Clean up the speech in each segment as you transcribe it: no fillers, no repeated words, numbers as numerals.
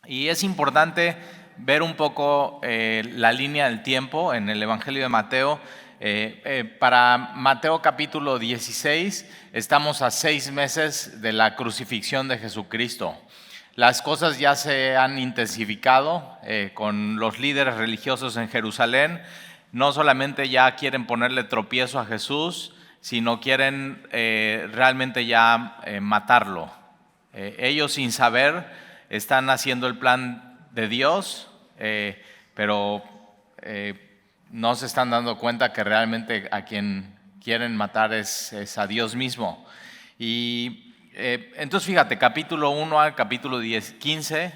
Y es importante ver un poco la línea del tiempo en el Evangelio de Mateo. Para Mateo capítulo 16 estamos a 6 meses de la crucifixión de Jesucristo. Las cosas ya se han intensificado con los líderes religiosos en Jerusalén. No solamente ya quieren ponerle tropiezo a Jesús, sino quieren realmente ya matarlo. Ellos sin saber están haciendo el plan de Dios, pero no se están dando cuenta que realmente a quien quieren matar es a Dios mismo. Y entonces fíjate, capítulo 1 al capítulo 15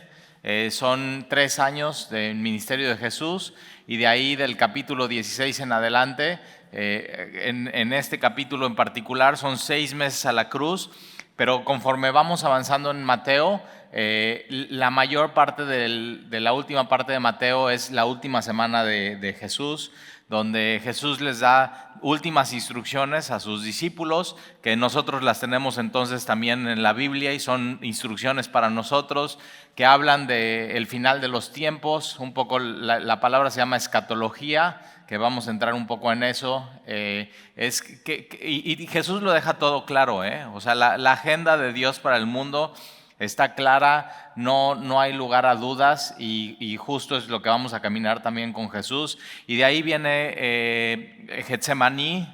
son 3 años del ministerio de Jesús, y de ahí del capítulo 16 en adelante, en este capítulo en particular son 6 meses a la cruz. Pero conforme vamos avanzando en Mateo, la mayor parte de la última parte de Mateo es la última semana de Jesús, donde Jesús les da últimas instrucciones a sus discípulos, que nosotros las tenemos entonces también en la Biblia y son instrucciones para nosotros, que hablan del final de los tiempos. Un poco la palabra se llama escatología, que vamos a entrar un poco en eso. Y Jesús lo deja todo claro, o sea, la agenda de Dios para el mundo está clara, no hay lugar a dudas, y justo es lo que vamos a caminar también con Jesús. Y de ahí viene Getsemaní,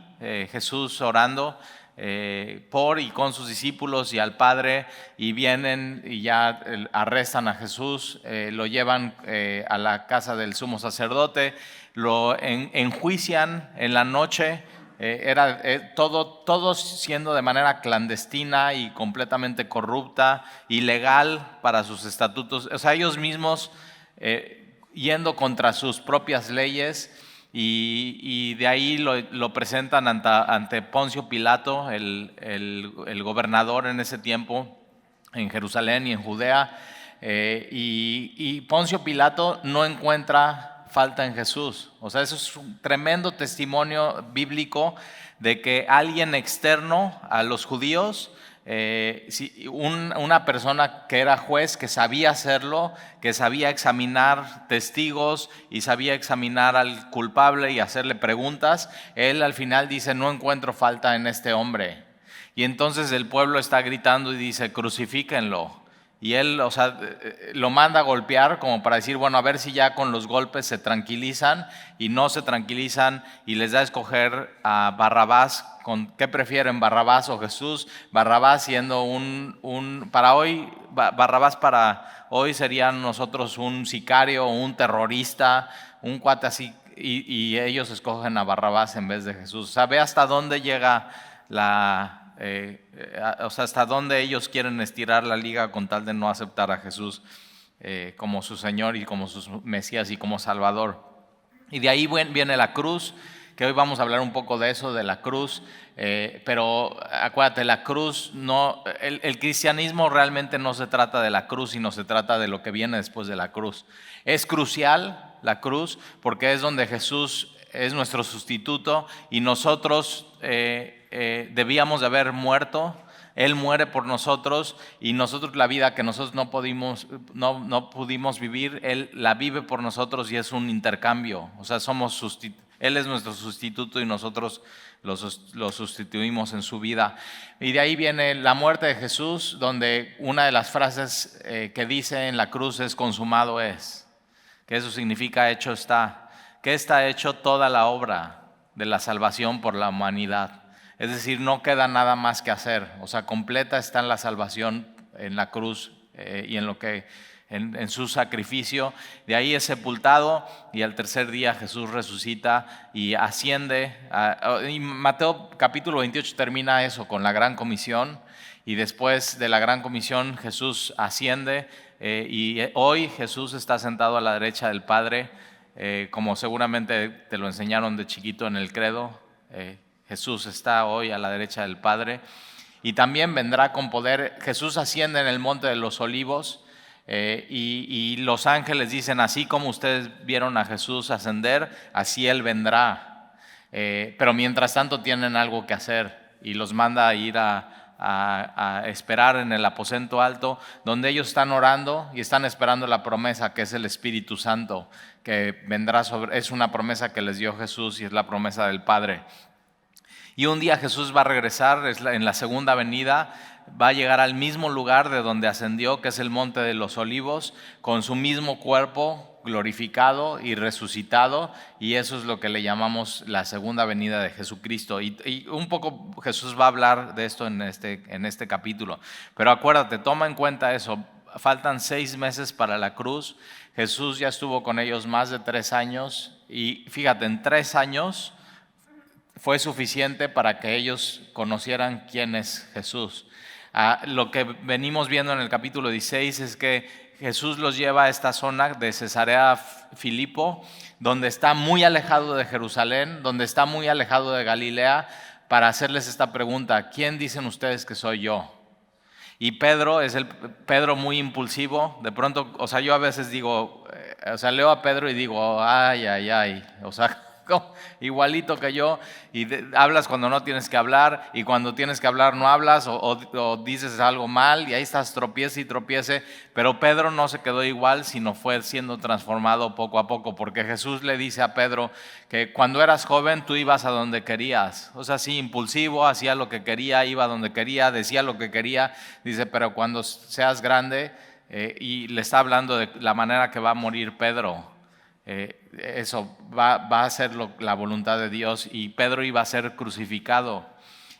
Jesús orando por y con sus discípulos y al Padre, y vienen y ya arrestan a Jesús, lo llevan a la casa del sumo sacerdote, lo enjuician en la noche. Todo siendo de manera clandestina y completamente corrupta, ilegal para sus estatutos, o sea, ellos mismos yendo contra sus propias leyes, y de ahí lo presentan ante Poncio Pilato, el gobernador en ese tiempo en Jerusalén y en Judea, y Poncio Pilato no encuentra falta en Jesús. O sea, eso es un tremendo testimonio bíblico de que alguien externo a los judíos, una persona que era juez, que sabía hacerlo, que sabía examinar testigos y sabía examinar al culpable y hacerle preguntas, él al final dice: no encuentro falta en este hombre. Y entonces el pueblo está gritando y dice: crucifíquenlo. Y él, o sea, lo manda a golpear como para decir, bueno, a ver si ya con los golpes se tranquilizan, y no se tranquilizan, y les da a escoger a Barrabás. ¿Qué prefieren, Barrabás o Jesús? Barrabás siendo Barrabás para hoy serían nosotros un sicario, un terrorista, un cuate así, y ellos escogen a Barrabás en vez de Jesús. O sea, ve hasta dónde llega o sea, hasta dónde ellos quieren estirar la liga con tal de no aceptar a Jesús como su Señor y como su Mesías y como Salvador. Y de ahí viene la cruz, que hoy vamos a hablar un poco de eso, de la cruz. Pero acuérdate, la cruz el cristianismo realmente no se trata de la cruz, sino se trata de lo que viene después de la cruz. Es crucial la cruz porque es donde Jesús es nuestro sustituto, y nosotros debíamos de haber muerto. Él muere por nosotros, y nosotros la vida que nosotros no pudimos vivir, Él la vive por nosotros, y es un intercambio. O sea, Él es nuestro sustituto y nosotros lo sustituimos en su vida. Y de ahí viene la muerte de Jesús, donde una de las frases que dice en la cruz es: consumado es, que eso significa hecho está, que está hecho toda la obra de la salvación por la humanidad. Es decir, no queda nada más que hacer. O sea, completa está en la salvación en la cruz y en su sacrificio. De ahí es sepultado, y al tercer día Jesús resucita y asciende. Y Mateo capítulo 28 termina eso con la gran comisión, y después de la gran comisión Jesús asciende, y hoy Jesús está sentado a la derecha del Padre, como seguramente te lo enseñaron de chiquito en el credo. Jesús está hoy a la derecha del Padre, y también vendrá con poder. Jesús asciende en el monte de los olivos, y los ángeles dicen: así como ustedes vieron a Jesús ascender, así Él vendrá. Pero mientras tanto tienen algo que hacer, y los manda a ir a a esperar en el aposento alto, donde ellos están orando y están esperando la promesa que es el Espíritu Santo, que vendrá es una promesa que les dio Jesús y es la promesa del Padre. Y un día Jesús va a regresar en la segunda venida, va a llegar al mismo lugar de donde ascendió, que es el Monte de los Olivos, con su mismo cuerpo glorificado y resucitado, y eso es lo que le llamamos la segunda venida de Jesucristo. Y un poco Jesús va a hablar de esto en este capítulo. Pero acuérdate, toma en cuenta eso, faltan 6 meses para la cruz, Jesús ya estuvo con ellos más de 3 años, y fíjate, en 3 años fue suficiente para que ellos conocieran quién es Jesús. Lo que venimos viendo en el capítulo 16 es que Jesús los lleva a esta zona de Cesarea Filipo, donde está muy alejado de Jerusalén, donde está muy alejado de Galilea, para hacerles esta pregunta: ¿quién dicen ustedes que soy yo? Y Pedro es Pedro muy impulsivo. De pronto, o sea, yo a veces digo, leo a Pedro y digo, ay, o sea, igualito que yo, y hablas cuando no tienes que hablar, y cuando tienes que hablar no hablas, o dices algo mal, y ahí estás, tropiece y tropiece. Pero Pedro no se quedó igual, sino fue siendo transformado poco a poco, porque Jesús le dice a Pedro que cuando eras joven tú ibas a donde querías, o sea, sí, impulsivo, hacía lo que quería, iba a donde quería, decía lo que quería. Dice, pero cuando seas grande, y le está hablando de la manera que va a morir Pedro. Eso va a ser la voluntad de Dios, y Pedro iba a ser crucificado.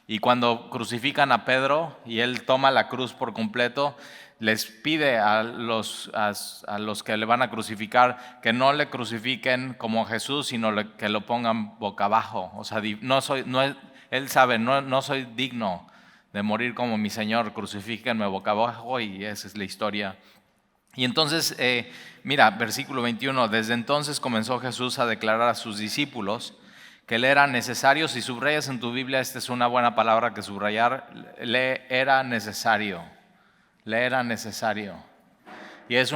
Y cuando crucifican a Pedro y él toma la cruz por completo, les pide a los que le van a crucificar que no le crucifiquen como Jesús, sino que lo pongan boca abajo. O sea, él sabe, no soy digno de morir como mi Señor, crucifíquenme boca abajo, y esa es la historia. Y entonces, mira, versículo 21, desde entonces comenzó Jesús a declarar a sus discípulos que le era necesario. Si subrayas en tu Biblia, esta es una buena palabra que subrayar, le era necesario, le era necesario. Y es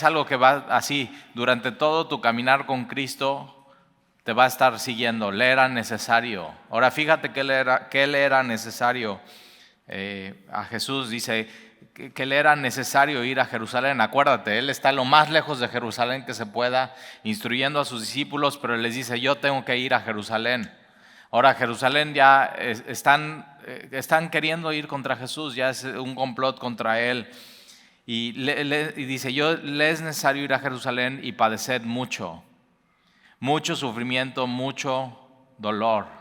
algo que va así, durante todo tu caminar con Cristo, te va a estar siguiendo, le era necesario. Ahora fíjate qué le era necesario a Jesús. Dice que le era necesario ir a Jerusalén. Acuérdate, él está lo más lejos de Jerusalén que se pueda, instruyendo a sus discípulos, pero les dice, yo tengo que ir a Jerusalén. Ahora Jerusalén ya están queriendo ir contra Jesús, ya es un complot contra él. Y dice, le es necesario ir a Jerusalén y padecer mucho sufrimiento, mucho dolor.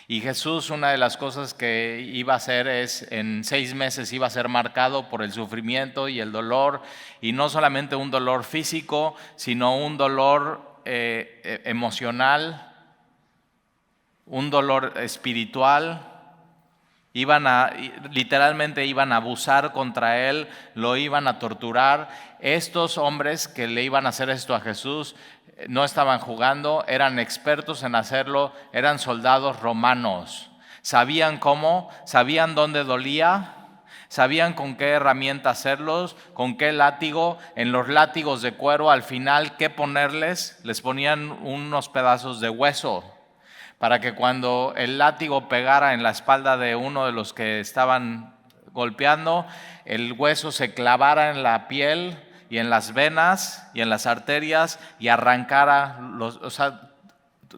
Y Jesús, una de las cosas que iba a hacer es, en 6 meses iba a ser marcado por el sufrimiento y el dolor, y no solamente un dolor físico, sino un dolor emocional, un dolor espiritual. Literalmente iban a abusar contra él, lo iban a torturar. Estos hombres que le iban a hacer esto a Jesús no estaban jugando, eran expertos en hacerlo, eran soldados romanos. Sabían cómo, sabían dónde dolía, sabían con qué herramienta hacerlos, con qué látigo. En los látigos de cuero, al final, ¿qué ponerles? Les ponían unos pedazos de hueso, para que cuando el látigo pegara en la espalda de uno de los que estaban golpeando, el hueso se clavara en la piel y en las venas y en las arterias y arrancara,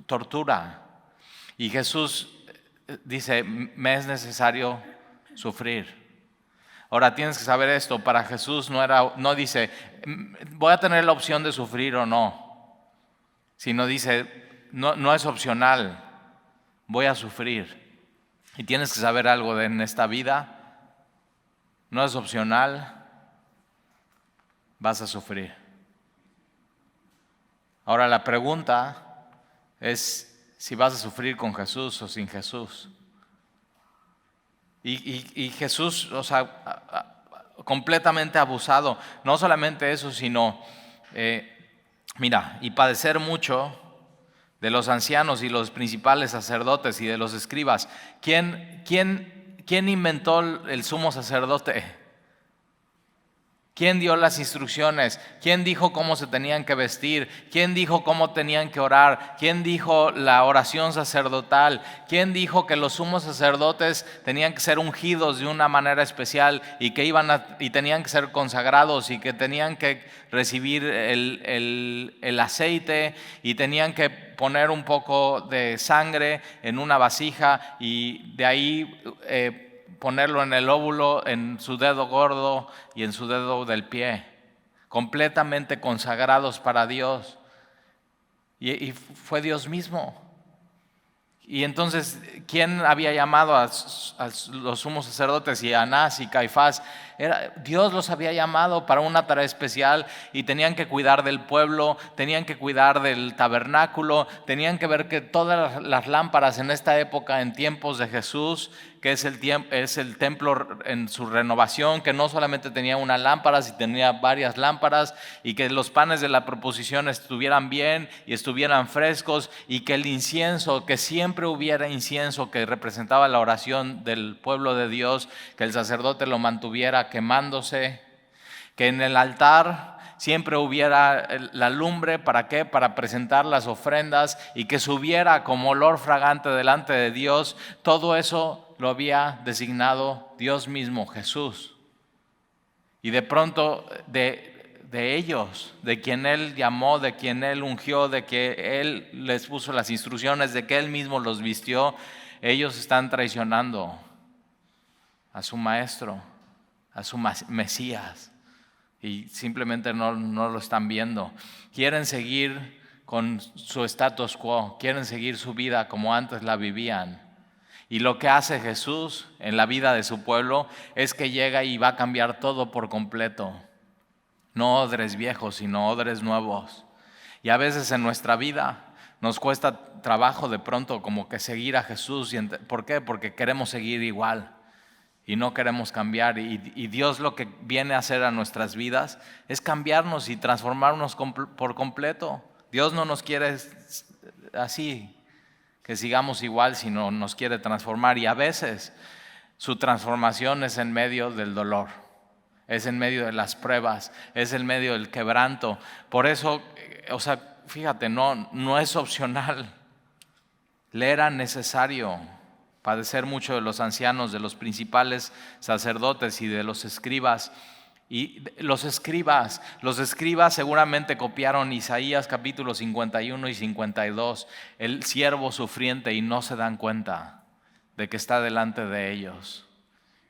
tortura. Y Jesús dice, me es necesario sufrir. Ahora tienes que saber esto, para Jesús no dice, voy a tener la opción de sufrir o no, sino dice, no es opcional, voy a sufrir. Y tienes que saber algo en esta vida, no es opcional, vas a sufrir. Ahora la pregunta es si vas a sufrir con Jesús o sin Jesús. Y Jesús, completamente abusado. No solamente eso, sino, y padecer mucho de los ancianos y los principales sacerdotes y de los escribas. ¿Quién inventó el sumo sacerdote? ¿Quién dio las instrucciones? ¿Quién dijo cómo se tenían que vestir? ¿Quién dijo cómo tenían que orar? ¿Quién dijo la oración sacerdotal? ¿Quién dijo que los sumos sacerdotes tenían que ser ungidos de una manera especial y que y tenían que ser consagrados y que tenían que recibir el aceite y tenían que poner un poco de sangre en una vasija y de ahí ponerlo en el óvulo, en su dedo gordo y en su dedo del pie, completamente consagrados para Dios? Y fue Dios mismo. Y entonces, ¿quién había llamado a los sumos sacerdotes y a Anás y Caifás? Dios los había llamado para una tarea especial y tenían que cuidar del pueblo, tenían que cuidar del tabernáculo, tenían que ver que todas las lámparas en esta época, en tiempos de Jesús, que es el templo en su renovación, que no solamente tenía una lámpara, sino tenía varias lámparas, y que los panes de la proposición estuvieran bien y estuvieran frescos, y que el incienso, que siempre hubiera incienso que representaba la oración del pueblo de Dios, que el sacerdote lo mantuviera quemándose, que en el altar siempre hubiera la lumbre. ¿Para qué? Para presentar las ofrendas y que subiera como olor fragante delante de Dios. Todo eso lo había designado Dios mismo, Jesús. Y de pronto de ellos, de quien Él llamó, de quien Él ungió, de que Él les puso las instrucciones, de que Él mismo los vistió, ellos están traicionando a su maestro, a su Mesías. Y simplemente no lo están viendo. Quieren seguir con su status quo, quieren seguir su vida como antes la vivían. Y lo que hace Jesús en la vida de su pueblo es que llega y va a cambiar todo por completo. No odres viejos, sino odres nuevos. Y a veces en nuestra vida nos cuesta trabajo de pronto como que seguir a Jesús. ¿Por qué? Porque queremos seguir igual y no queremos cambiar. Y Dios lo que viene a hacer a nuestras vidas es cambiarnos y transformarnos por completo. Dios no nos quiere así, que sigamos igual, sino nos quiere transformar. Y a veces su transformación es en medio del dolor, es en medio de las pruebas, es en medio del quebranto. Por eso, fíjate, no es opcional. Le era necesario padecer mucho de los ancianos, de los principales sacerdotes y de los escribas. Y los escribas seguramente copiaron Isaías capítulo 51 y 52, el siervo sufriente, y no se dan cuenta de que está delante de ellos.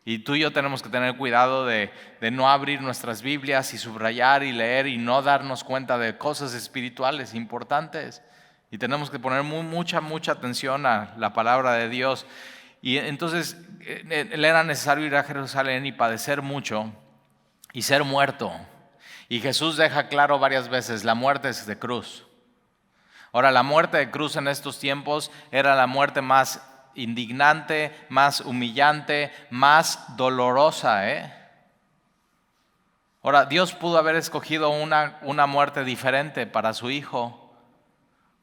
Y tú y yo tenemos que tener cuidado de no abrir nuestras Biblias y subrayar y leer y no darnos cuenta de cosas espirituales importantes. Y tenemos que poner mucha atención a la palabra de Dios. Y entonces le era necesario ir a Jerusalén y padecer mucho y ser muerto. Y Jesús deja claro varias veces: la muerte es de cruz. Ahora, la muerte de cruz en estos tiempos era la muerte más indignante, más humillante, más dolorosa. Ahora, Dios pudo haber escogido una muerte diferente para su hijo.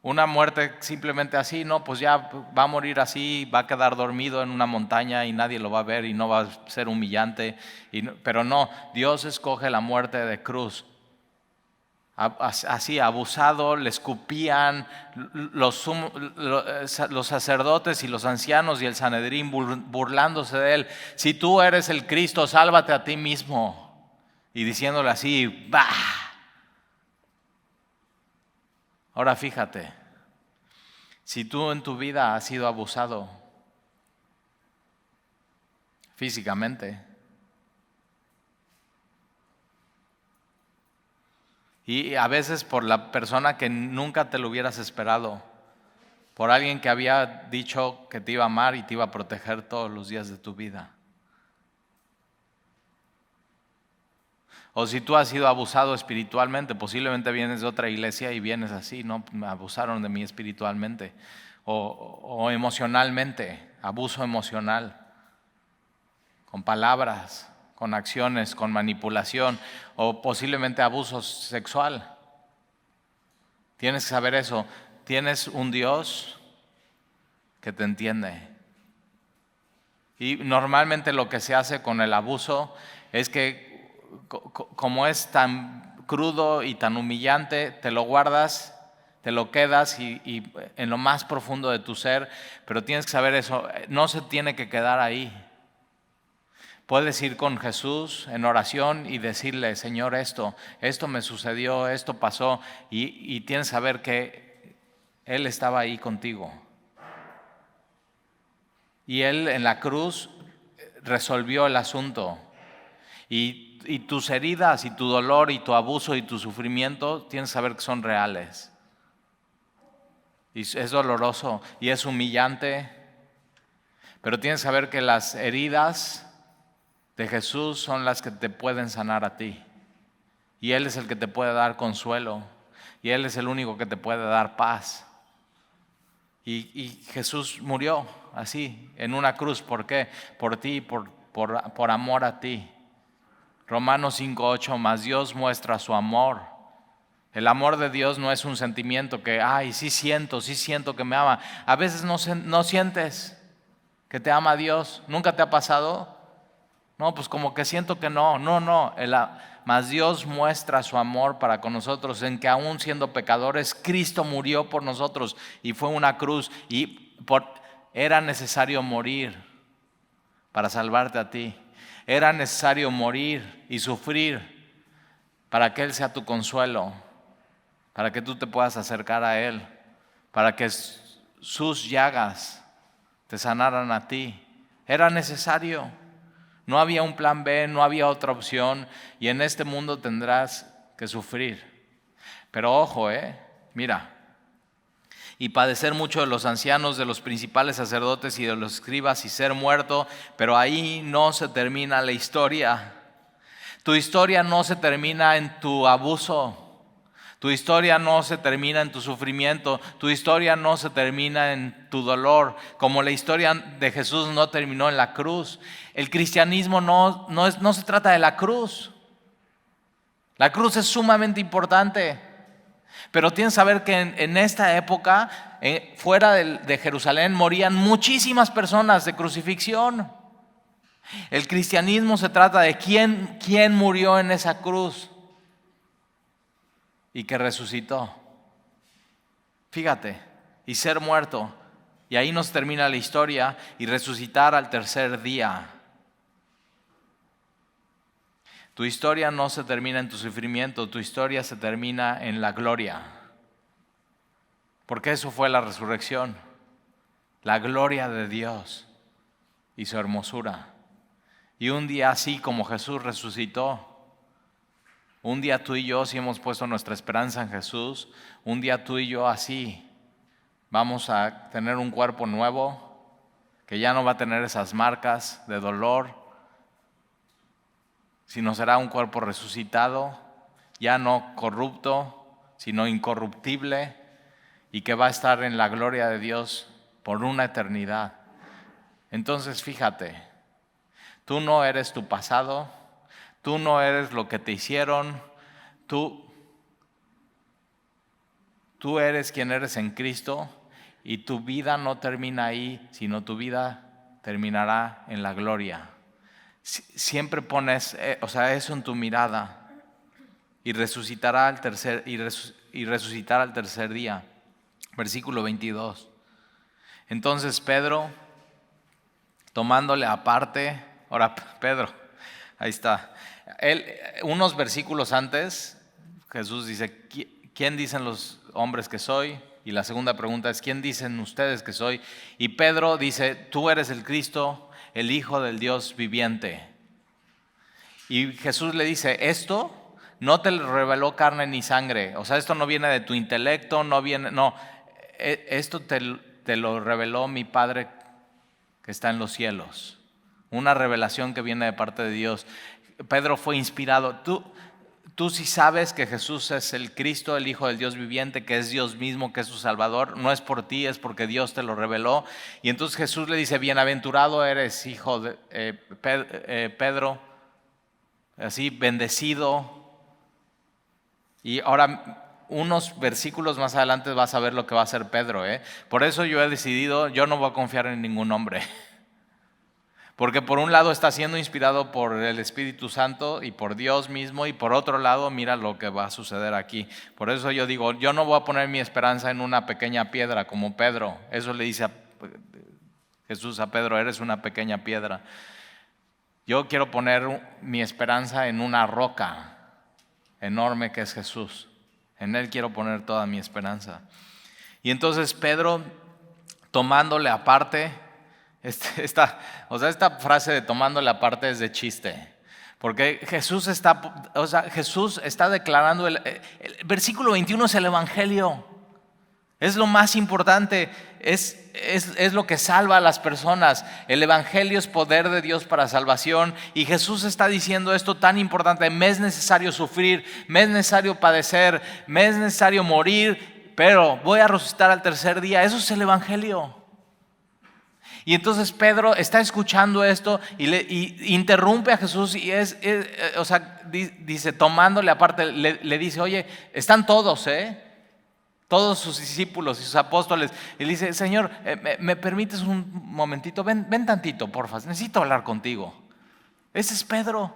Una muerte simplemente así, no, pues ya va a morir así, va a quedar dormido en una montaña y nadie lo va a ver y no va a ser humillante. Pero no, Dios escoge la muerte de cruz. Así, abusado, le escupían los sacerdotes y los ancianos y el Sanedrín burlándose de él. Si tú eres el Cristo, sálvate a ti mismo. Y diciéndole así, ¡bah! Ahora fíjate, si tú en tu vida has sido abusado físicamente, y a veces por la persona que nunca te lo hubieras esperado, por alguien que había dicho que te iba a amar y te iba a proteger todos los días de tu vida. O si tú has sido abusado espiritualmente, posiblemente vienes de otra iglesia y vienes así, ¿no? Me abusaron de mí espiritualmente. O emocionalmente, abuso emocional, con palabras, con acciones, con manipulación, o posiblemente abuso sexual. Tienes que saber eso. Tienes un Dios que te entiende. Y normalmente lo que se hace con el abuso es que como es tan crudo y tan humillante, te lo guardas, te lo quedas y en lo más profundo de tu ser, pero tienes que saber eso, no se tiene que quedar ahí. Puedes ir con Jesús en oración y decirle, Señor, esto me sucedió, esto pasó, y tienes que saber que Él estaba ahí contigo. Y Él en la cruz resolvió el asunto. Y tus heridas y tu dolor y tu abuso y tu sufrimiento tienes que saber que son reales. Y es doloroso y es humillante, pero tienes que saber que las heridas de Jesús son las que te pueden sanar a ti. Y Él es el que te puede dar consuelo. Y Él es el único que te puede dar paz. Y Jesús murió así, en una cruz. ¿Por qué? Por ti, por amor a ti. Romanos 5:8, más Dios muestra su amor. El amor de Dios no es un sentimiento que, sí siento que me ama. A veces no sientes que te ama Dios. ¿Nunca te ha pasado? No, pues como que siento que no. Mas Dios muestra su amor para con nosotros en que aún siendo pecadores, Cristo murió por nosotros y fue una cruz y era necesario morir para salvarte a ti. Era necesario morir y sufrir para que Él sea tu consuelo, para que tú te puedas acercar a Él, para que sus llagas te sanaran a ti. Era necesario. No había un plan B, no había otra opción, y en este mundo tendrás que sufrir. Pero ojo, mira, y padecer mucho de los ancianos, de los principales sacerdotes y de los escribas y ser muerto, pero ahí no se termina la historia. Tu historia no se termina en tu abuso. Tu historia no se termina en tu sufrimiento, tu historia no se termina en tu dolor, como la historia de Jesús no terminó en la cruz. El cristianismo no se trata de la cruz. La cruz es sumamente importante, pero tienes que saber que en esta época, fuera de Jerusalén, morían muchísimas personas de crucifixión. El cristianismo se trata de quién murió en esa cruz y que resucitó. Fíjate, y ser muerto. Y ahí nos termina la historia y resucitar al tercer día. Tu historia no se termina en tu sufrimiento, tu historia se termina en la gloria. Porque eso fue la resurrección. La gloria de Dios y su hermosura. Y un día así como Jesús resucitó, un día tú y yo, si hemos puesto nuestra esperanza en Jesús, un día tú y yo así vamos a tener un cuerpo nuevo que ya no va a tener esas marcas de dolor, sino será un cuerpo resucitado, ya no corrupto, sino incorruptible, y que va a estar en la gloria de Dios por una eternidad. Entonces fíjate, tú no eres tu pasado, tú no eres lo que te hicieron, tú eres quien eres en Cristo y tu vida no termina ahí, sino tu vida terminará en la gloria. Siempre pones eso en tu mirada y resucitará al tercer día. Versículo 22. Entonces Pedro, tomándole aparte, ahora Pedro, ahí está. Unos versículos antes, Jesús dice, ¿quién dicen los hombres que soy? Y la segunda pregunta es, ¿quién dicen ustedes que soy? Y Pedro dice, tú eres el Cristo, el Hijo del Dios viviente. Y Jesús le dice, esto no te lo reveló carne ni sangre. O sea, esto no viene de tu intelecto, esto te lo reveló mi Padre que está en los cielos. Una revelación que viene de parte de Dios. Pedro fue inspirado. Tú sí sabes que Jesús es el Cristo, el Hijo del Dios viviente, que es Dios mismo, que es su Salvador. No es por ti, es porque Dios te lo reveló. Y entonces Jesús le dice, bienaventurado eres, hijo de Pedro, así bendecido. Y ahora unos versículos más adelante vas a ver lo que va a hacer Pedro. Por eso yo he decidido, yo no voy a confiar en ningún hombre. Porque por un lado está siendo inspirado por el Espíritu Santo y por Dios mismo, y por otro lado mira lo que va a suceder aquí. Por eso yo digo, yo no voy a poner mi esperanza en una pequeña piedra como Pedro. Eso le dice Jesús a Pedro, eres una pequeña piedra. Yo quiero poner mi esperanza en una roca enorme que es Jesús. En Él quiero poner toda mi esperanza. Y entonces Pedro, tomándole aparte, esta frase de tomándole aparte es de chiste. Porque Jesús está declarando, el versículo 21 es el Evangelio. Es lo más importante, es lo que salva a las personas. El Evangelio es poder de Dios para salvación. Y Jesús está diciendo esto tan importante: me es necesario sufrir, me es necesario padecer, me es necesario morir, pero voy a resucitar al tercer día. Eso es el Evangelio. Y entonces Pedro está escuchando esto y interrumpe a Jesús y dice, tomándole aparte, le dice, oye, están todos, todos sus discípulos y sus apóstoles. Y le dice, Señor, ¿me permites un momentito? Ven tantito, porfa, necesito hablar contigo. Ese es Pedro.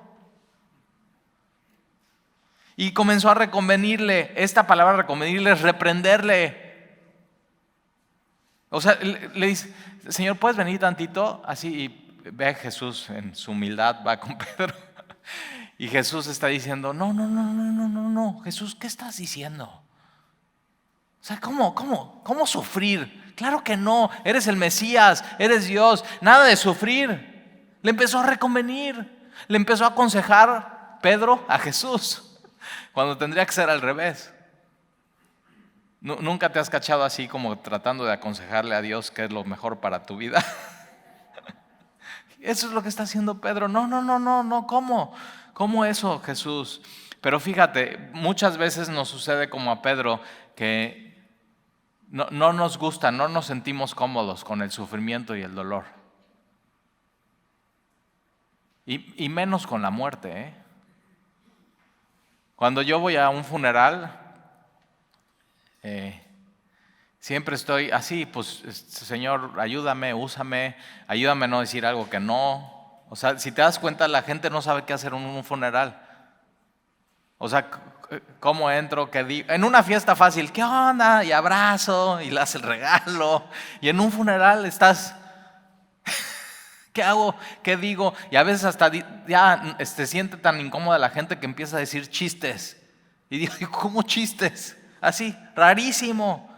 Y comenzó a reconvenirle. Esta palabra reconvenirle es reprenderle. O sea, le dice, Señor, ¿puedes venir tantito? Así, y ve a Jesús en su humildad, va con Pedro. Y Jesús está diciendo, no, Jesús, ¿qué estás diciendo? O sea, ¿cómo sufrir? Claro que no, eres el Mesías, eres Dios, nada de sufrir. Le empezó a reconvenir, le empezó a aconsejar Pedro a Jesús, cuando tendría que ser al revés. ¿Nunca te has cachado así como tratando de aconsejarle a Dios qué es lo mejor para tu vida? Eso es lo que está haciendo Pedro. No, ¿cómo eso, Jesús? Pero fíjate, muchas veces nos sucede como a Pedro, que no nos gusta, no nos sentimos cómodos con el sufrimiento y el dolor. Y menos con la muerte, Cuando yo voy a un funeral, siempre estoy así, pues Señor, ayúdame, úsame, ayúdame a no decir algo que no. O sea, si te das cuenta, la gente no sabe qué hacer en un funeral. O sea, ¿cómo entro? ¿Qué digo? En una fiesta fácil, ¿qué onda? Y abrazo, y le hace el regalo. Y en un funeral estás, ¿qué hago? ¿Qué digo? Y a veces hasta ya se siente tan incómoda la gente que empieza a decir chistes. Y digo, ¿cómo chistes? Así, rarísimo.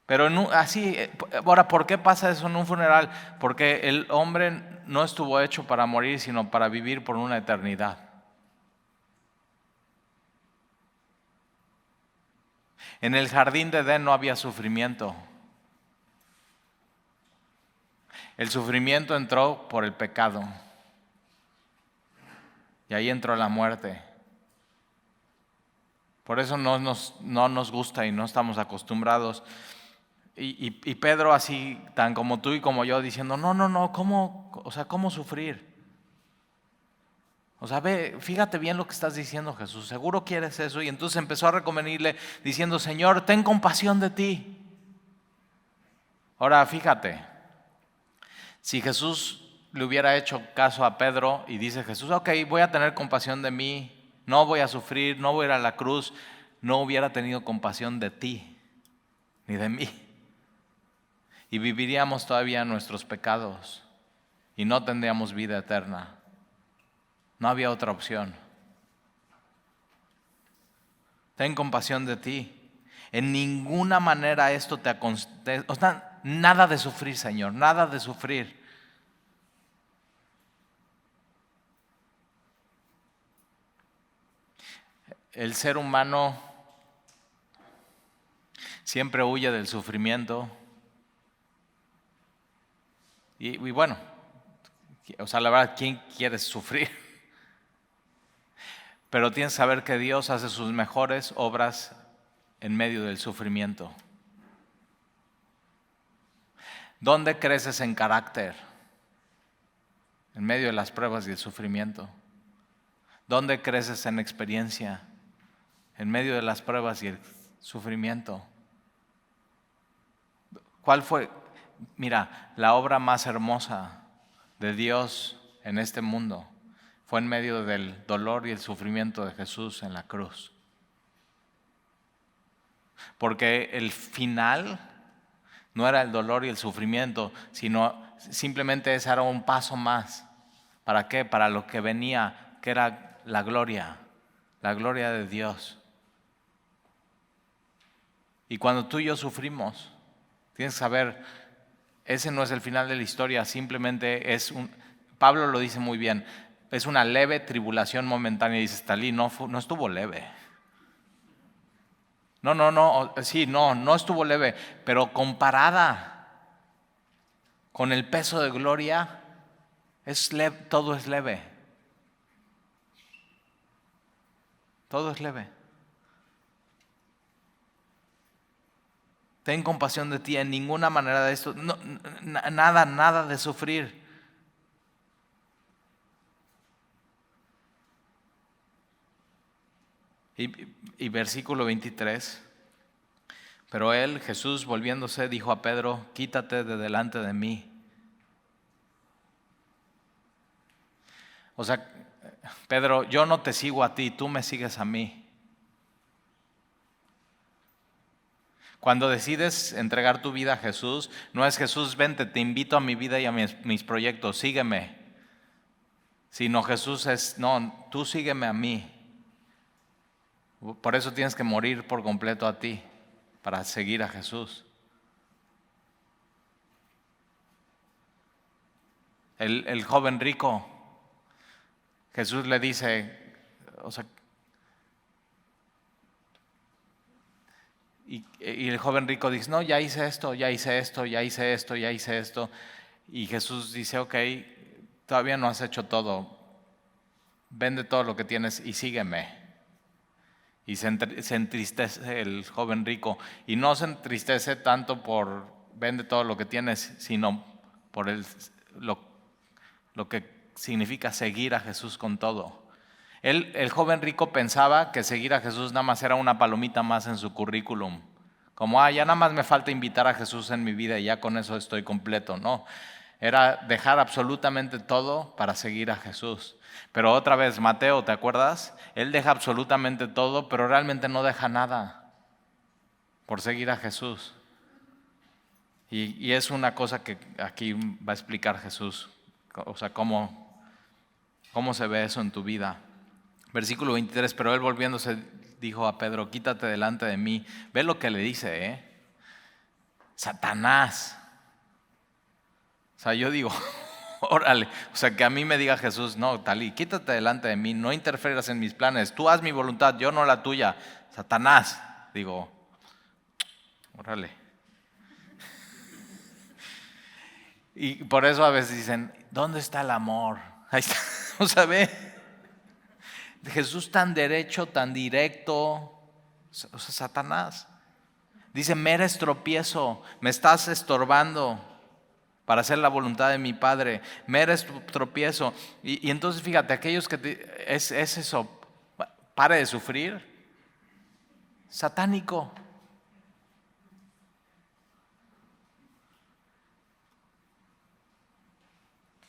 Pero así, ahora, ¿por qué pasa eso en un funeral? Porque el hombre no estuvo hecho para morir, sino para vivir por una eternidad. En el jardín de Edén no había sufrimiento. El sufrimiento entró por el pecado. Y ahí entró la muerte. Por eso no nos gusta y no estamos acostumbrados. Y Pedro, así tan como tú y como yo, diciendo, no, ¿cómo sufrir? O sea, fíjate bien lo que estás diciendo, Jesús, seguro quieres eso. Y entonces empezó a reconvenirle diciendo, Señor, ten compasión de ti. Ahora, fíjate, si Jesús le hubiera hecho caso a Pedro y dice Jesús, ok, voy a tener compasión de mí, no voy a sufrir, no voy a ir a la cruz, no hubiera tenido compasión de ti, ni de mí. Y viviríamos todavía nuestros pecados y no tendríamos vida eterna. No había otra opción. Ten compasión de ti. En ninguna manera esto te aconseja, o sea, nada de sufrir, Señor, nada de sufrir. El ser humano siempre huye del sufrimiento. Y bueno, o sea, la verdad, ¿quién quiere sufrir? Pero tienes que saber que Dios hace sus mejores obras en medio del sufrimiento. ¿Dónde creces en carácter? En medio de las pruebas y el sufrimiento. ¿Dónde creces en experiencia? En medio de las pruebas y el sufrimiento. ¿Cuál fue, mira, la obra más hermosa de Dios en este mundo fue en medio del dolor y el sufrimiento de Jesús en la cruz. Porque el final no era el dolor y el sufrimiento, sino simplemente ese era un paso más. ¿Para qué? Para lo que venía, que era la gloria de Dios. Y cuando tú y yo sufrimos, tienes que saber, ese no es el final de la historia, simplemente Pablo lo dice muy bien, es una leve tribulación momentánea. Y dice, Talí, no estuvo leve. No estuvo leve, pero comparada con el peso de gloria, todo es leve. Todo es leve. Ten compasión de ti, en ninguna manera de esto, nada de sufrir. Y versículo 23. Pero él, Jesús, volviéndose, dijo a Pedro, quítate de delante de mí. O sea, Pedro, yo no te sigo a ti, tú me sigues a mí. Cuando decides entregar tu vida a Jesús, no es Jesús, vente, te invito a mi vida y a mis proyectos, sígueme. Sino Jesús es, no, tú sígueme a mí. Por eso tienes que morir por completo a ti, para seguir a Jesús. El joven rico, Jesús le dice, y el joven rico dice, no, ya hice esto. Y Jesús dice, ok, todavía no has hecho todo. Vende todo lo que tienes y sígueme. Y se entristece el joven rico. Y no se entristece tanto por vende todo lo que tienes, sino por lo que significa seguir a Jesús con todo. El joven rico pensaba que seguir a Jesús nada más era una palomita más en su currículum. Como, ya nada más me falta invitar a Jesús en mi vida y ya con eso estoy completo. No, era dejar absolutamente todo para seguir a Jesús. Pero otra vez, Mateo, ¿te acuerdas? Él deja absolutamente todo, pero realmente no deja nada por seguir a Jesús. Y es una cosa que aquí va a explicar Jesús, o sea, cómo se ve eso en tu vida. Versículo 23, pero él volviéndose dijo a Pedro, quítate delante de mí. Ve lo que le dice, Satanás. O sea, yo digo, órale, o sea, que a mí me diga Jesús, no, Talí, quítate delante de mí, no interfieras en mis planes, tú haz mi voluntad, yo no la tuya. Satanás, digo, órale. Y por eso a veces dicen, ¿dónde está el amor? Ahí está, o sea, ve, Jesús tan derecho, tan directo, o sea, Satanás. Dice, me eres tropiezo, me estás estorbando para hacer la voluntad de mi Padre, me eres tropiezo. Y entonces fíjate, aquellos que es eso, pare de sufrir, satánico.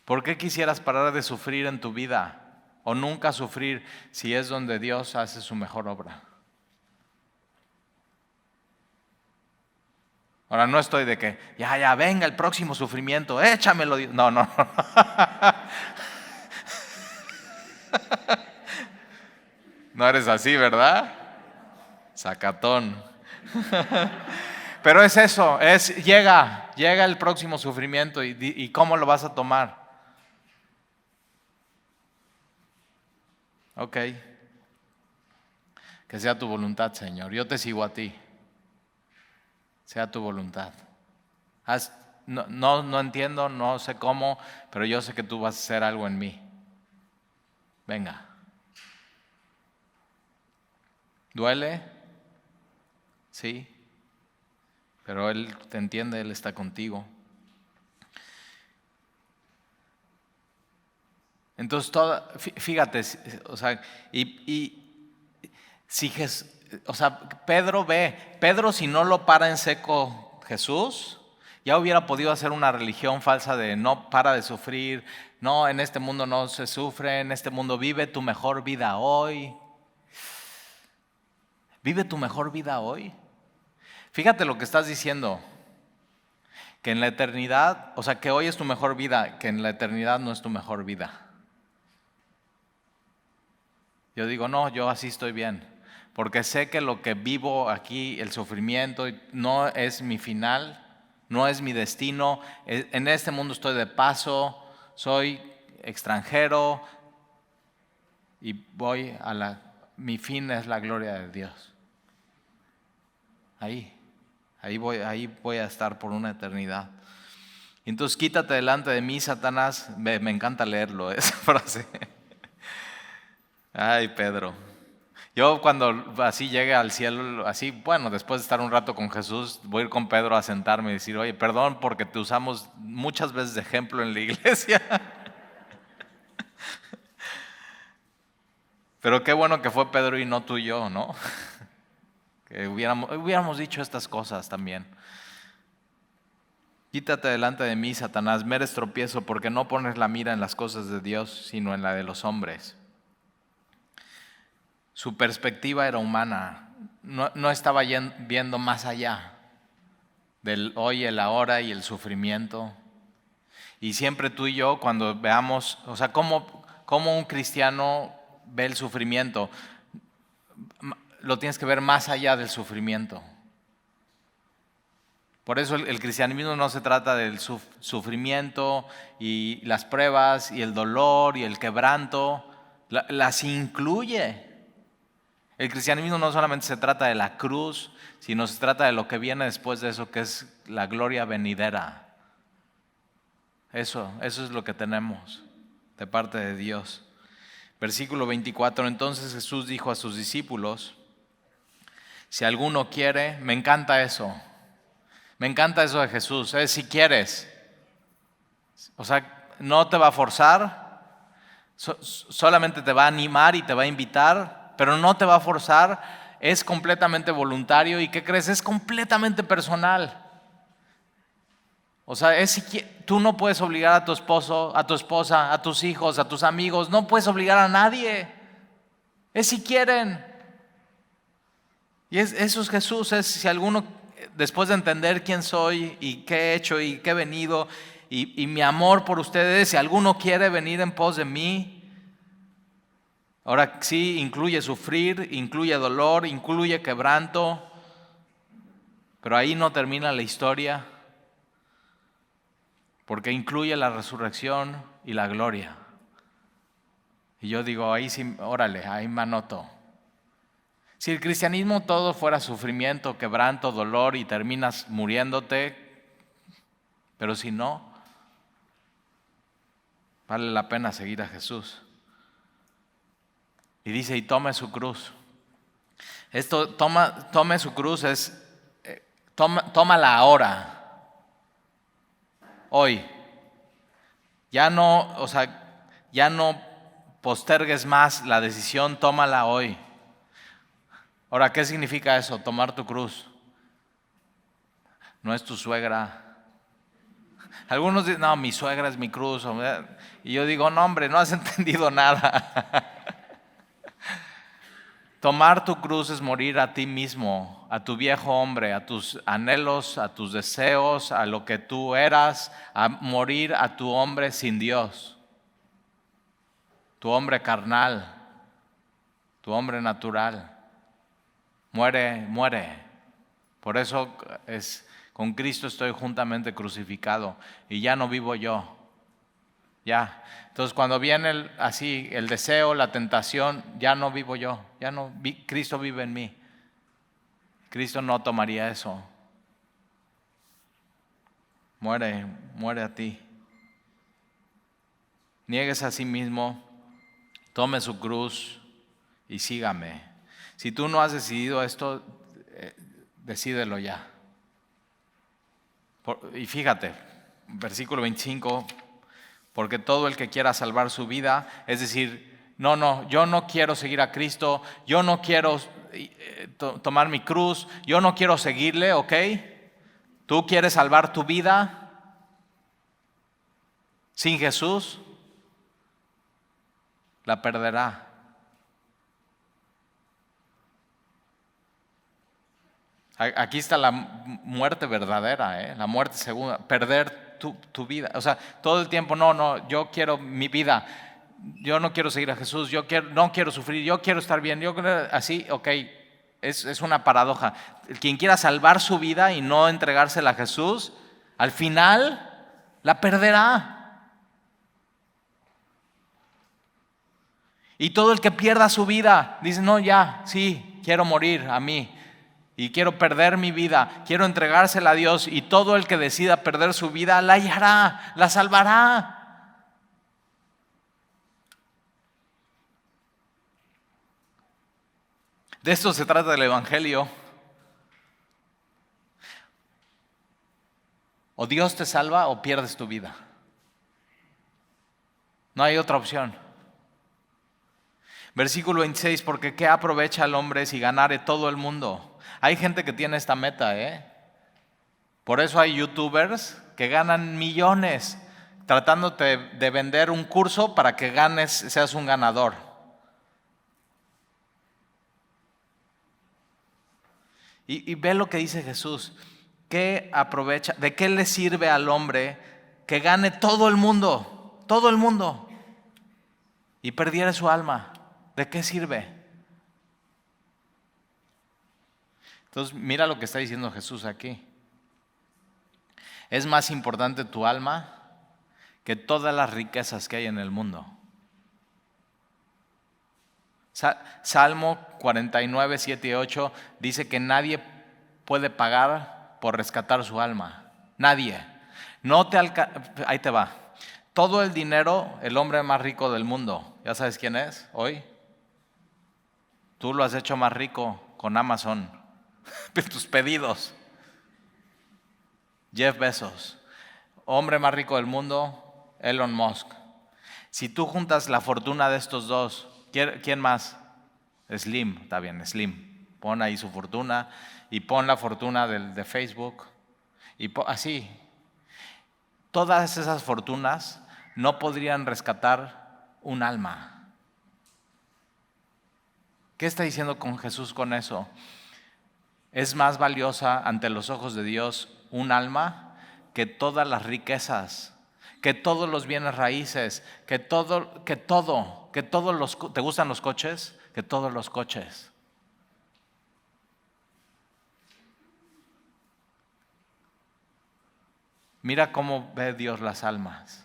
¿Por qué quisieras parar de sufrir en tu vida o nunca sufrir si es donde Dios hace su mejor obra? Ahora no estoy de que, ya, venga el próximo sufrimiento, échamelo. No. No eres así, ¿verdad? Sacatón. Pero es eso, llega el próximo sufrimiento y ¿cómo lo vas a tomar? Ok. Que sea tu voluntad, Señor. Yo te sigo a ti. Sea tu voluntad. No entiendo, no sé cómo, pero yo sé que tú vas a hacer algo en mí. Venga. ¿Duele? Sí. Pero Él te entiende, Él está contigo. Entonces, fíjate, o sea, Pedro si no lo para en seco Jesús, Ya hubiera podido hacer una religión falsa de no para de sufrir, no, en este mundo no se sufre, en este mundo vive tu mejor vida hoy. Vive tu mejor vida hoy. Fíjate lo que estás diciendo, que en la eternidad, o sea, que hoy es tu mejor vida, que en la eternidad no es tu mejor vida. Yo digo, no, yo así estoy bien, porque sé que lo que vivo aquí, el sufrimiento, no es mi final, no es mi destino. En este mundo estoy de paso, soy extranjero y mi fin es la gloria de Dios. Ahí voy a estar por una eternidad. Entonces quítate delante de mí, Satanás. Me encanta leerlo, esa frase. Ay, Pedro. Yo cuando así llegue al cielo, así, bueno, después de estar un rato con Jesús, voy a ir con Pedro a sentarme y decir, oye, perdón porque te usamos muchas veces de ejemplo en la iglesia. Pero qué bueno que fue Pedro y no tú y yo, ¿no? Que hubiéramos dicho estas cosas también. Quítate delante de mí, Satanás, me eres tropiezo porque no pones la mira en las cosas de Dios, sino en la de los hombres. Su perspectiva era humana, no estaba viendo más allá del hoy, el ahora y el sufrimiento. Y siempre tú y yo cuando veamos, o sea, cómo un cristiano ve el sufrimiento, lo tienes que ver más allá del sufrimiento. Por eso el cristianismo no se trata del sufrimiento y las pruebas y el dolor y el quebranto, las incluye. El cristianismo no solamente se trata de la cruz, sino se trata de lo que viene después de eso, que es la gloria venidera. Eso es lo que tenemos de parte de Dios. Versículo 24, entonces Jesús dijo a sus discípulos, si alguno quiere, me encanta eso de Jesús, si quieres, o sea, no te va a forzar, solamente te va a animar y te va a invitar, pero no te va a forzar, es completamente voluntario y ¿qué crees? Es completamente personal. O sea, tú no puedes obligar a tu esposo, a tu esposa, a tus hijos, a tus amigos, no puedes obligar a nadie, es si quieren. Y eso es Jesús, es si alguno, después de entender quién soy y qué he hecho y qué he venido y mi amor por ustedes, si alguno quiere venir en pos de mí, ahora sí, incluye sufrir, incluye dolor, incluye quebranto, pero ahí no termina la historia, porque incluye la resurrección y la gloria. Y yo digo, ahí sí, órale, ahí me anoto. Si el cristianismo todo fuera sufrimiento, quebranto, dolor y terminas muriéndote, pero si no, vale la pena seguir a Jesús. Y dice, y tome su cruz. Esto, tome su cruz es, tómala ahora, hoy. Ya no postergues más la decisión, tómala hoy. Ahora, ¿qué significa eso? Tomar tu cruz. No es tu suegra. Algunos dicen, no, mi suegra es mi cruz. Y yo digo, no, hombre, no has entendido nada. Tomar tu cruz es morir a ti mismo, a tu viejo hombre, a tus anhelos, a tus deseos, a lo que tú eras, a morir a tu hombre sin Dios, tu hombre carnal, tu hombre natural. Muere. Por eso con Cristo estoy juntamente crucificado y ya no vivo yo. Ya. Entonces cuando viene el deseo, la tentación, ya no vivo yo. Cristo vive en mí. Cristo no tomaría eso. Muere a ti. Niegues a sí mismo, tome su cruz y sígame. Si tú no has decidido esto, decídelo ya. Y fíjate, versículo 25, porque todo el que quiera salvar su vida, es decir, no, yo no quiero seguir a Cristo, yo no quiero tomar mi cruz, yo no quiero seguirle, ¿ok? ¿Tú quieres salvar tu vida sin Jesús? La perderá. Aquí está la muerte verdadera, la muerte segunda, perder tu vida. O sea, todo el tiempo, no, yo quiero mi vida, yo no quiero seguir a Jesús, no quiero sufrir, yo quiero estar bien, así, ok, es una paradoja. Quien quiera salvar su vida y no entregársela a Jesús, al final la perderá. Y todo el que pierda su vida, dice, no, ya, sí, quiero morir a mí. Y quiero perder mi vida, quiero entregársela a Dios, y todo el que decida perder su vida la hallará, la salvará. De esto se trata el Evangelio. O Dios te salva o pierdes tu vida. No hay otra opción. Versículo 26, porque ¿qué aprovecha el hombre si ganare todo el mundo? Hay gente que tiene esta meta, Por eso hay youtubers que ganan millones tratándote de vender un curso para que seas un ganador. Y ve lo que dice Jesús. ¿Qué aprovecha? ¿De qué le sirve al hombre que gane todo el mundo? Todo el mundo. Y perdiera su alma. ¿De qué sirve? Entonces, mira lo que está diciendo Jesús aquí. Es más importante tu alma que todas las riquezas que hay en el mundo. Salmo 49, 7 y 8 dice que nadie puede pagar por rescatar su alma. Nadie. Ahí te va. Todo el dinero, el hombre más rico del mundo, ¿ya sabes quién es hoy? Tú lo has hecho más rico con Amazon. Tus pedidos. Jeff Bezos. Hombre más rico del mundo, Elon Musk. Si tú juntas la fortuna de estos dos, ¿quién más? Slim, está bien, Slim. Pon ahí su fortuna y pon la fortuna de Facebook. Y así. Todas esas fortunas no podrían rescatar un alma. ¿Qué está diciendo con Jesús con eso? Es más valiosa ante los ojos de Dios un alma que todas las riquezas, que todos los bienes raíces, que todos ¿te gustan los coches? Que todos los coches. Mira cómo ve Dios las almas.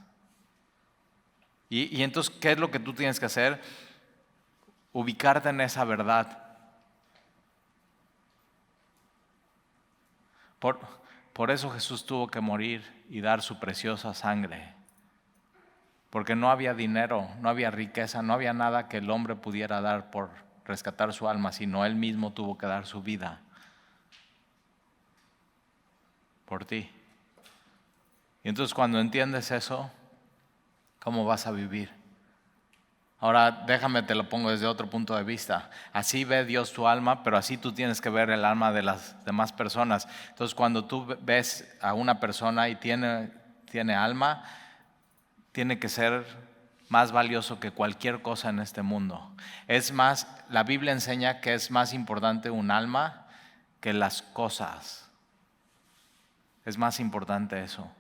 Y entonces, ¿qué es lo que tú tienes que hacer? Ubicarte en esa verdad. Por eso Jesús tuvo que morir y dar su preciosa sangre. Porque no había dinero, no había riqueza, no había nada que el hombre pudiera dar por rescatar su alma, sino él mismo tuvo que dar su vida por ti. Y entonces cuando entiendes eso, ¿cómo vas a vivir? Ahora déjame, te lo pongo desde otro punto de vista. Así ve Dios tu alma, pero así tú tienes que ver el alma de las demás personas. Entonces cuando tú ves a una persona y tiene alma, tiene que ser más valioso que cualquier cosa en este mundo. Es más, la Biblia enseña que es más importante un alma que las cosas. Es más importante eso.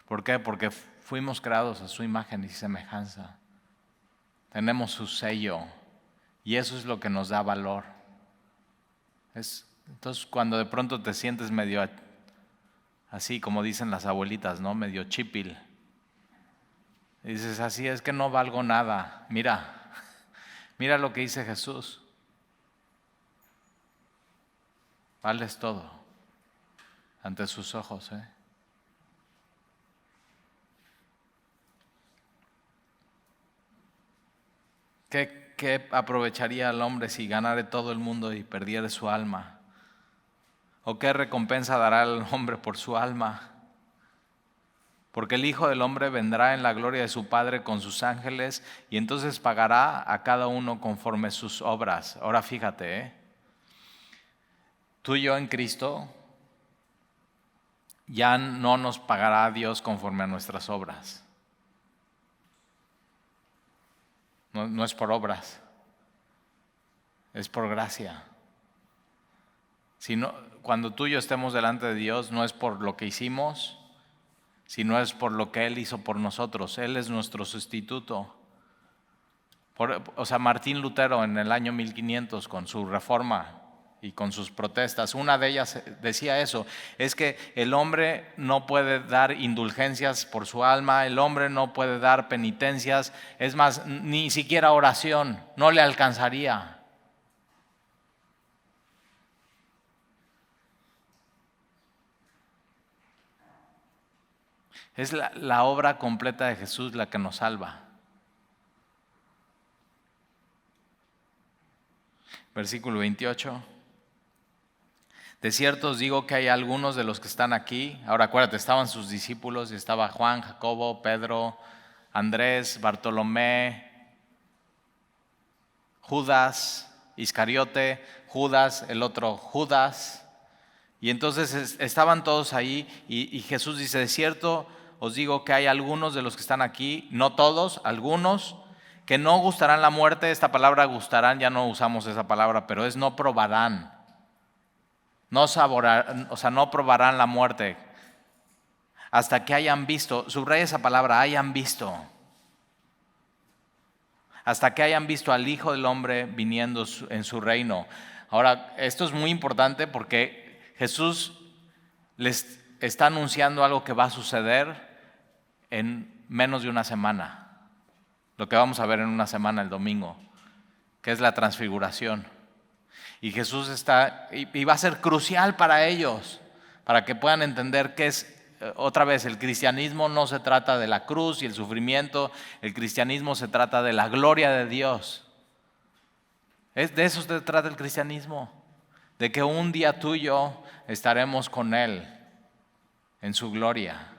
¿Por qué? Porque fuimos creados a su imagen y semejanza. Tenemos su sello y eso es lo que nos da valor. Entonces cuando de pronto te sientes medio así, como dicen las abuelitas, ¿no? Medio chipil. Y dices, así es que no valgo nada. Mira lo que dice Jesús. Vales todo ante sus ojos, ¿Qué aprovecharía el hombre si ganare todo el mundo y perdiere su alma? ¿O qué recompensa dará el hombre por su alma? Porque el Hijo del Hombre vendrá en la gloria de su Padre con sus ángeles y entonces pagará a cada uno conforme sus obras. Ahora fíjate, tú y yo en Cristo ya no nos pagará Dios conforme a nuestras obras. No es por obras, es por gracia. Cuando tú y yo estemos delante de Dios, no es por lo que hicimos, sino es por lo que Él hizo por nosotros. Él es nuestro sustituto. Martín Lutero en el año 1500 con su reforma y con sus protestas, una de ellas decía eso, es que el hombre no puede dar indulgencias por su alma, el hombre no puede dar penitencias, es más, ni siquiera oración, no le alcanzaría. Es la obra completa de Jesús la que nos salva. Versículo 28. De cierto os digo que hay algunos de los que están aquí. Ahora acuérdate, estaban sus discípulos y estaba Juan, Jacobo, Pedro, Andrés, Bartolomé, Judas, Iscariote, Judas, el otro Judas. Y entonces estaban todos ahí y Jesús dice, de cierto os digo que hay algunos de los que están aquí, no todos, algunos, que no gustarán la muerte. Esta palabra gustarán, ya no usamos esa palabra, pero es no probarán. No saborarán, no probarán la muerte hasta que hayan visto, subraya esa palabra, hayan visto. Hasta que hayan visto al Hijo del Hombre viniendo en su reino. Ahora, esto es muy importante porque Jesús les está anunciando algo que va a suceder en menos de una semana. Lo que vamos a ver en una semana, el domingo, que es la transfiguración. Y Jesús y va a ser crucial para ellos, para que puedan entender que es, otra vez, el cristianismo no se trata de la cruz y el sufrimiento, el cristianismo se trata de la gloria de Dios. De eso se trata el cristianismo, de que un día tú y yo estaremos con Él en su gloria.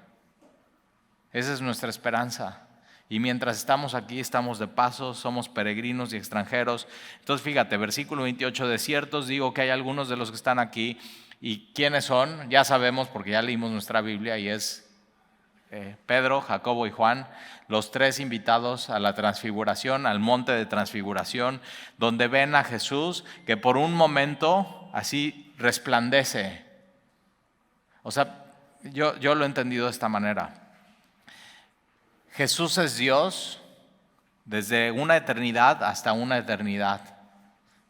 Esa es nuestra esperanza. Y mientras estamos aquí, estamos de paso, somos peregrinos y extranjeros. Entonces fíjate, versículo 28, de cierto os digo que hay algunos de los que están aquí. ¿Y quiénes son? Ya sabemos porque ya leímos nuestra Biblia y es Pedro, Jacobo y Juan, los tres invitados a la transfiguración, al monte de transfiguración, donde ven a Jesús que por un momento así resplandece. Yo lo he entendido de esta manera. Jesús es Dios desde una eternidad hasta una eternidad.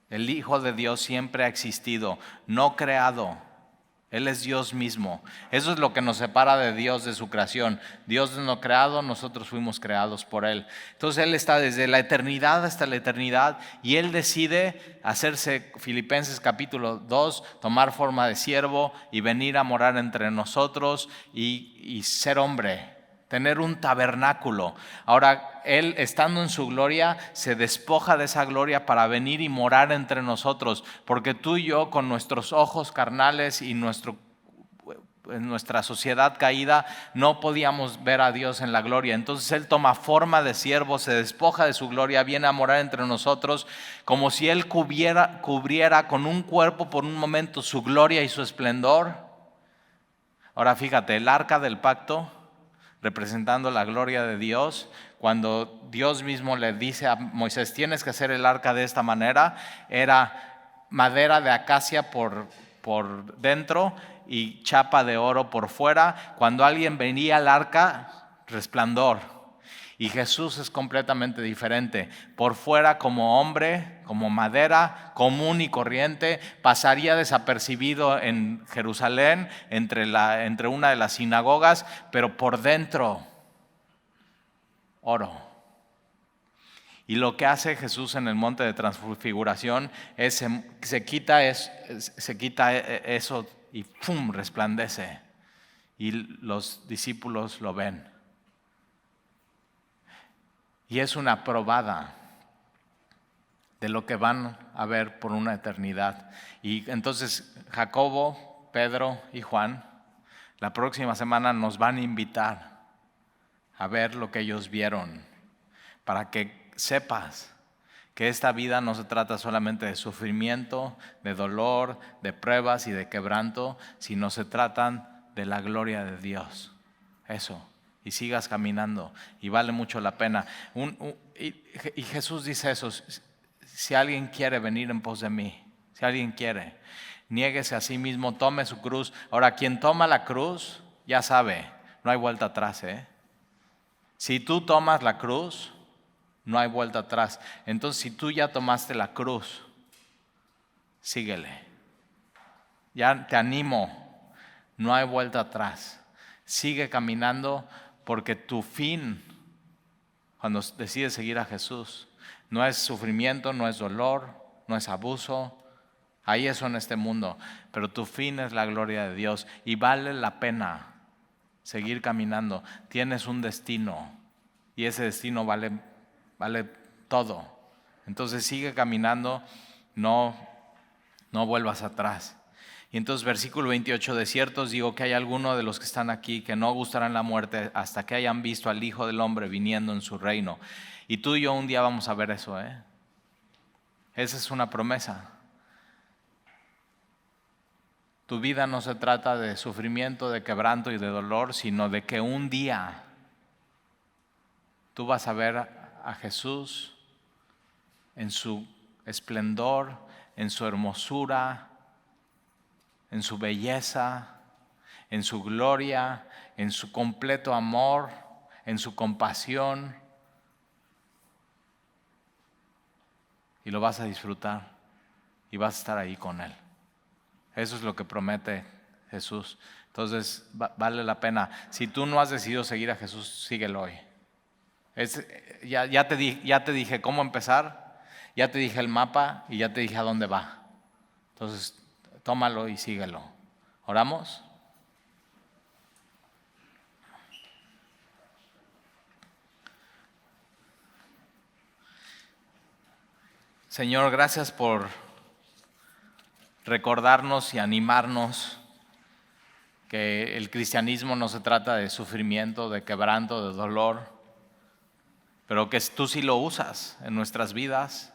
El Hijo de Dios siempre ha existido, no creado. Él es Dios mismo. Eso es lo que nos separa de Dios, de su creación. Dios no creado, nosotros fuimos creados por Él. Entonces Él está desde la eternidad hasta la eternidad y Él decide hacerse, Filipenses capítulo 2, tomar forma de siervo y venir a morar entre nosotros y ser hombre. Tener un tabernáculo. Ahora, Él estando en su gloria, se despoja de esa gloria para venir y morar entre nosotros, porque tú y yo con nuestros ojos carnales y en nuestra sociedad caída no podíamos ver a Dios en la gloria. Entonces Él toma forma de siervo, se despoja de su gloria, viene a morar entre nosotros, como si Él cubriera con un cuerpo por un momento su gloria y su esplendor. Ahora fíjate, el arca del pacto, representando la gloria de Dios, cuando Dios mismo le dice a Moisés, tienes que hacer el arca de esta manera, era madera de acacia por dentro y chapa de oro por fuera. Cuando alguien venía al arca, resplandor. Y Jesús es completamente diferente. Por fuera como hombre, como madera, común y corriente, pasaría desapercibido en Jerusalén, entre una de las sinagogas, pero por dentro, oro. Y lo que hace Jesús en el monte de transfiguración es se quita eso y ¡pum!, resplandece. Y los discípulos lo ven. Y es una probada de lo que van a ver por una eternidad. Y entonces Jacobo, Pedro y Juan, la próxima semana nos van a invitar a ver lo que ellos vieron, para que sepas que esta vida no se trata solamente de sufrimiento, de dolor, de pruebas y de quebranto, sino se tratan de la gloria de Dios. Eso. Y sigas caminando. Y vale mucho la pena. Y Jesús dice eso. Si alguien quiere venir en pos de mí, si alguien quiere, niéguese a sí mismo, tome su cruz. Ahora, quien toma la cruz, ya sabe, no hay vuelta atrás, ¿eh? Si tú tomas la cruz, no hay vuelta atrás. Entonces, si tú ya tomaste la cruz, síguele. Ya te animo, no hay vuelta atrás. Sigue caminando porque tu fin, cuando decides seguir a Jesús, no es sufrimiento, no es dolor, no es abuso. Hay eso en este mundo, pero tu fin es la gloria de Dios y vale la pena seguir caminando. Tienes un destino y ese destino vale todo. Entonces sigue caminando, no vuelvas atrás. Y entonces versículo 28, de cierto os digo que hay alguno de los que están aquí que no gustarán la muerte hasta que hayan visto al Hijo del Hombre viniendo en su reino. Y tú y yo un día vamos a ver eso, ¿eh? Esa es una promesa. Tu vida no se trata de sufrimiento, de quebranto y de dolor, sino de que un día tú vas a ver a Jesús en su esplendor, en su hermosura, en su belleza, en su gloria, en su completo amor, en su compasión. Y lo vas a disfrutar y vas a estar ahí con Él. Eso es lo que promete Jesús. Entonces vale la pena. Si tú no has decidido seguir a Jesús, síguelo hoy. Ya te dije cómo empezar, ya te dije el mapa y ya te dije a dónde va. Entonces tómalo y síguelo. ¿Oramos? Señor, gracias por recordarnos y animarnos que el cristianismo no se trata de sufrimiento, de quebranto, de dolor, pero que tú sí lo usas en nuestras vidas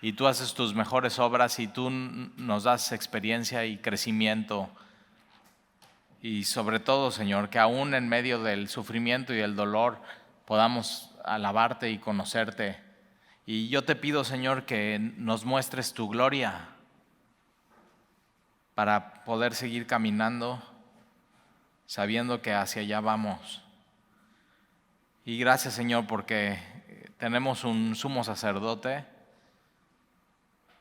y tú haces tus mejores obras y tú nos das experiencia y crecimiento. Y sobre todo, Señor, que aún en medio del sufrimiento y el dolor podamos alabarte y conocerte. Y yo te pido, Señor, que nos muestres tu gloria para poder seguir caminando sabiendo que hacia allá vamos. Y gracias, Señor, porque tenemos un sumo sacerdote,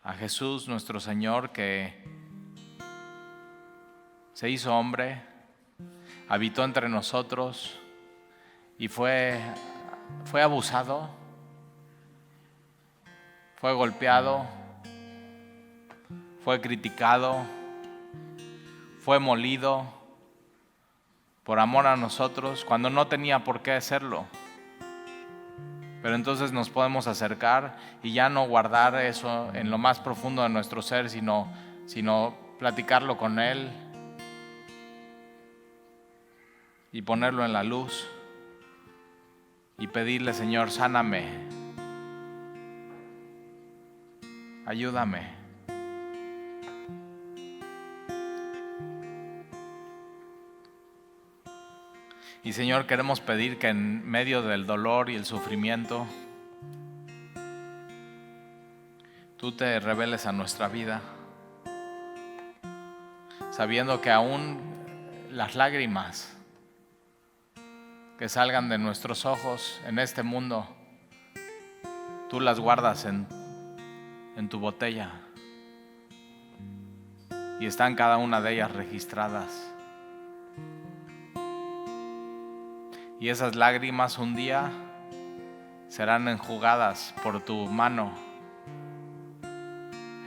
a Jesús nuestro Señor, que se hizo hombre, habitó entre nosotros y fue abusado, fue golpeado, fue criticado, fue molido por amor a nosotros cuando no tenía por qué hacerlo. Pero entonces nos podemos acercar y ya no guardar eso en lo más profundo de nuestro ser, sino platicarlo con Él y ponerlo en la luz y pedirle: Señor, sáname, ayúdame. Y Señor, queremos pedir que en medio del dolor y el sufrimiento, tú te reveles a nuestra vida, sabiendo que aún las lágrimas que salgan de nuestros ojos en este mundo, tú las guardas en tu botella y están cada una de ellas registradas. Y esas lágrimas un día serán enjugadas por tu mano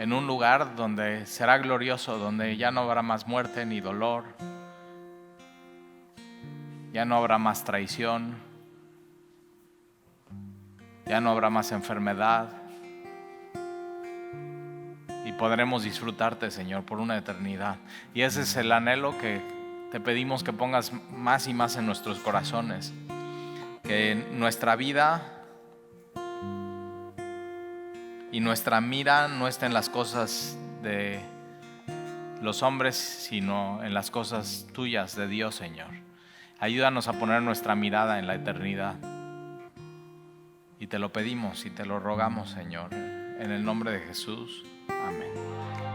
en un lugar donde será glorioso, donde ya no habrá más muerte ni dolor, ya no habrá más traición, ya no habrá más enfermedad y podremos disfrutarte, Señor, por una eternidad. Y ese es el anhelo que te pedimos que pongas más y más en nuestros corazones, que nuestra vida y nuestra mira no esté en las cosas de los hombres, sino en las cosas tuyas de Dios, Señor. Ayúdanos a poner nuestra mirada en la eternidad. Y te lo pedimos y te lo rogamos, Señor, en el nombre de Jesús. Amén.